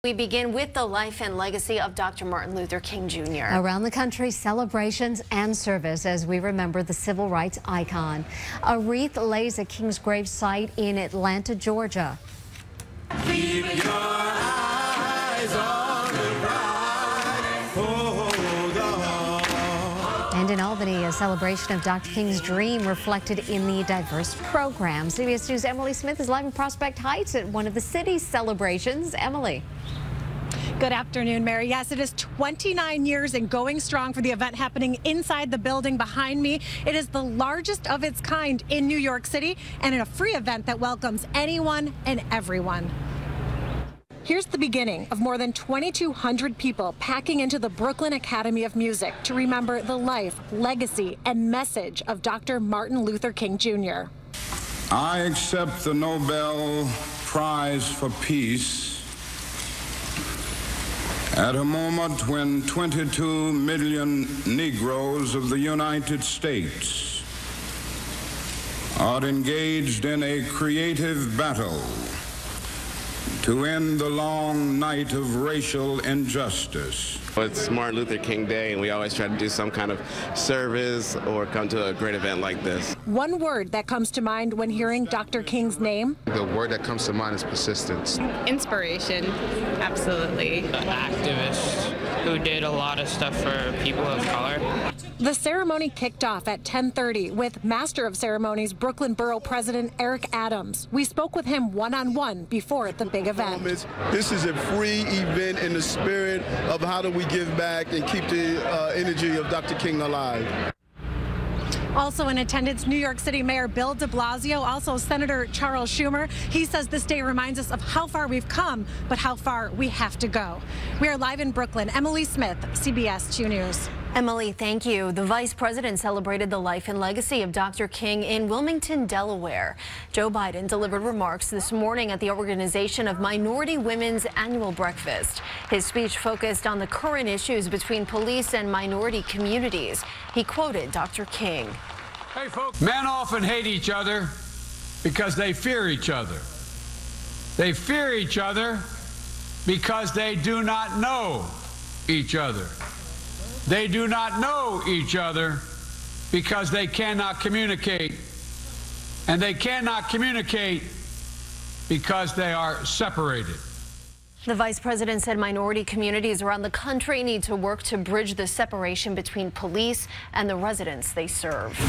We begin with the life and legacy of Dr. Martin Luther King Jr. Around the country, celebrations and service as we remember the civil rights icon. A wreath lays at King's grave site in Atlanta, Georgia. Keep your eyes on the prize. Hold on. And in Albany, a celebration of Dr. King's dream reflected in the diverse program. CBS News' Emily Smith is live in Prospect Heights at one of the city's celebrations. Emily. Good afternoon, Mary. Yes, it is 29 years and going strong for the event happening inside the building behind me. It is the largest of its kind in New York City and a free event that welcomes anyone and everyone. Here's the beginning of more than 2,200 people packing into the Brooklyn Academy of Music to remember the life, legacy, and message of Dr. Martin Luther King Jr. I accept the Nobel Prize for Peace at a moment when 22 million Negroes of the United States are engaged in a creative battle to end the long night of racial injustice. It's Martin Luther King Day, and we always try to do some kind of service or come to a great event like this. One word that comes to mind when hearing Dr. King's name? The word that comes to mind is persistence. Inspiration, absolutely. An activist who did a lot of stuff for people of color. The ceremony kicked off at 10:30 with Master of Ceremonies Brooklyn Borough President Eric Adams. We spoke with him one-on-one before the big event. This is a free event in the spirit of how do we give back and keep the energy of Dr. King alive. Also in attendance, New York City Mayor Bill de Blasio, also Senator Charles Schumer. He says this day reminds us of how far we've come, but how far we have to go. We are live in Brooklyn. Emily Smith, CBS 2 News. Emily, thank you. The Vice President celebrated the life and legacy of Dr. King in Wilmington, Delaware. Joe Biden delivered remarks this morning at the Organization of Minority Women's annual breakfast. His speech focused on the current issues between police and minority communities. He quoted Dr. King. Hey, folks. Men often hate each other because they fear each other. They fear each other because they do not know each other. They do not know each other because they cannot communicate. And they cannot communicate because they are separated. The Vice President said minority communities around the country need to work to bridge the separation between police and the residents they serve.